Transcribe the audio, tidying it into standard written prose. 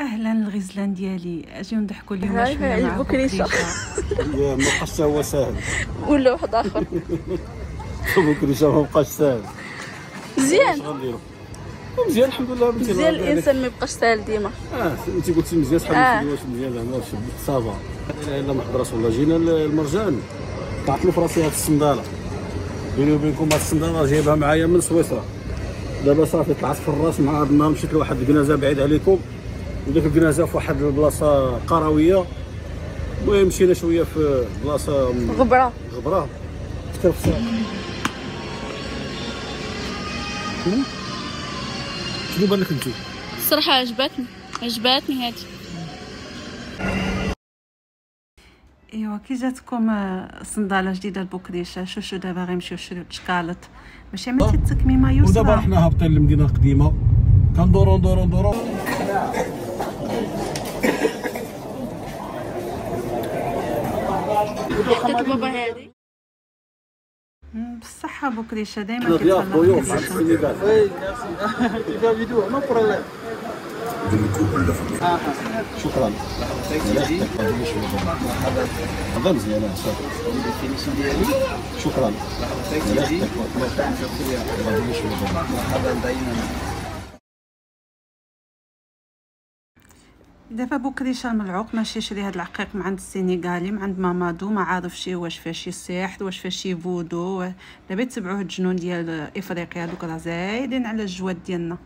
اهلا الغزلان ديالي، اجيو نضحكوا اليوم هاي شويه مع بكريشه يا ما بقاش هو ساهل. ولا واحد اخر بكريشه ما بقاش ساهل. مزيان اش غنديرو؟ مزيان الحمد لله بنتي. مزيان الانسان ما يبقاش ساهل ديما. انت قلتي مزيان شحال من واش مزيان زعما صافا. لا الا ما حضرش والله جينا المرجان طلعت له في راسي هاد الصنداله. بيني وبينكم هاد الصنداله جايبها معايا من سويسرا. دابا صافي طلعت في الراس مع هاد النهار مشيت لواحد الكنازه بعيد عليكم، وديك الكنازه في واحد البلاصه قرويه. المهم مشينا شويه في بلاصه غبره كثر في الساعه. شنو بان لك انت؟ الصراحه عجباتني هادي. ايوا كي جاتكم صنداله جديده لبوكريشه؟ شو دابا غيمشيو يشريو تشكالط، ماشي عملتي التكميمه يسرى. ودابا حنا هابطين للمدينه القديمه كندورو حطيت بابا هادي بالصحه بوكريشه دائما ضياف ضيوف مع كيتهلا. السيدات. شكرا. هذا مزيان شكرا. دابا بوكريشه الملعوق ماشي يشري هاد العقيق من عند السينيغالي، من عند مامادو، ما عارفش واش فيه شي سحر واش فيه شي فودو. دابا يتبعوه الجنون ديال افريقيا، دوك راه زايدين على الجواد ديالنا.